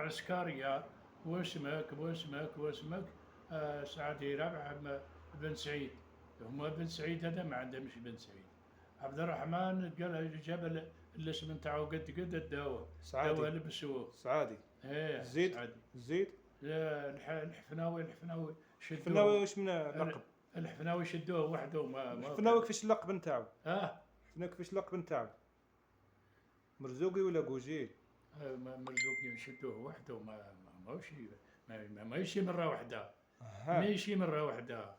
عسكريه واسمك سعدي رابع بن سعيد. هما بن سعيد هذا ما عندهمش بن سعيد. عبد الرحمن قال جاب الاسم نتاعو قد الدواء. سعادي. لبسوه. سعادي. ايه زيد. سعدي. زيد. لا الحفناوي الحفناوي شدوه. واش من لقب؟ الحفناوي شدوه وحده ما الحفناوي كيفاش اللقب نتاعو؟ الحفناوي كيفاش اللقب نتاعو؟ مرزوقي ولا كوجيل؟ مرزوقي يشدوه وحده ماهوش ماشي مره واحده. ماشي مره واحده.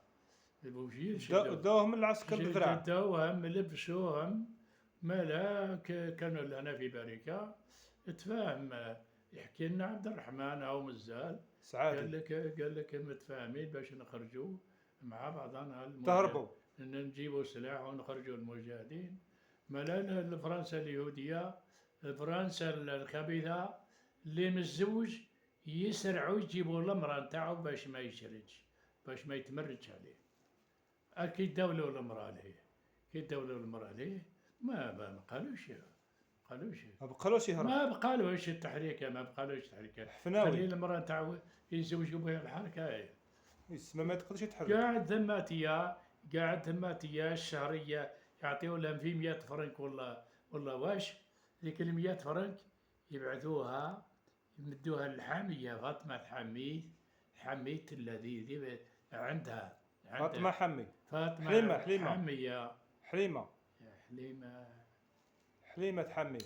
البوجيل داوهم العسكر بذراع. داوهم لبسوهم. مالا كانوا لهنا في باريكا. تفاهم يحكي لنا عبد الرحمن او مزال. سعادي. قال لك متفاهمين باش نخرجوا مع بعضنا تهربوا. نجيبوا سلاح ونخرجوا المجاهدين. مالا فرنسا اليهوديه، فرنسا الخبيثه اللي متزوج يسرعوا يجيبوا المراه نتاعو باش ما يشردش، باش ما يتمردش عليه. اكيد داولوا المراه ليه. كي داولوا المراه ليه ما قالوش يهرب. ما بقالوش التحريكه. الحفناوي خلي المراه نتاعو يزوجوا بها الحركه. يسمى ما تقدرش يتحرك. قاعد ثماتيه الشهريه يعطيو لهم في 100 فرنك ولا واش. ذيك ال 100 فرنك يبعثوها يمدوها للحاميه فاطمه حميت الذي عندها فاطمه حمي. فاطمه حميه. حليمه حمي.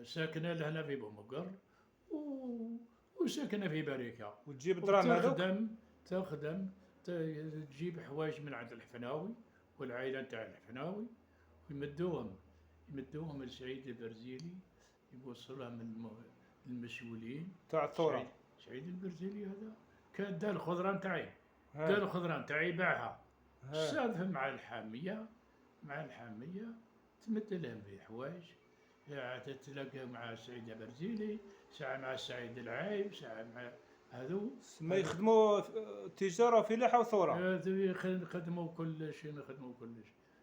ساكنه لهنا في بومقر وساكنه في باريكا. وتجيب دراهم هذوك. تخدم تجيب حوايج من عند الحفناوي والعائله نتاع الحفناوي ويمدوهم لسعيد البرزيلي يوصلهم المسؤولين تاع الثوره. سعيد البرزيلي هذا كان دار الخضره نتاعي باعها. صادف مع الحاميه تمد لهم في حوايج. تتلاقى مع سعيد البرزيلي، ساعه مع سعيد العايب، ساعه مع هذو ما يخدموا تجاره وفلاحه وثوره. نخدموا كل شيء.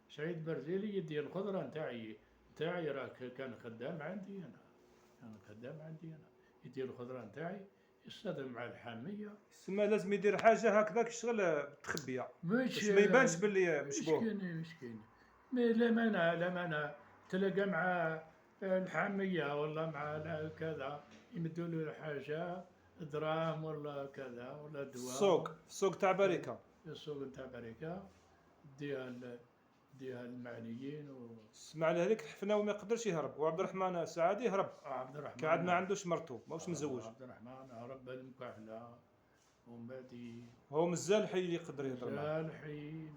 سعيد البرزيلي يدي الخضره نتاعي راه كان خدام عندي انا. يدي الخضره نتاعي يصطدم مع الحاميه. سما لازم يدير حاجه هكذاك الشغل تخبيه باش ما يبانش باللي مشبوه. مسكين لا مانع تلقى مع الحاميه ولا مع كذا يمدوا له حاجه دراهم ولا كذا ولا دواء. السوق تاع باريكا. السوق تاع باريكا ديها المعنيين اسمع لهذيك الحفناوي ما يقدرش يهرب، وعبد الرحمن سعادي هرب. عبد الرحمن قاعد ما عندوش مرتو ماهوش مزوج. عبد الرحمن هرب المكحله ومن بعد هو مازال حي يقدر يهضر معاه. مازال حي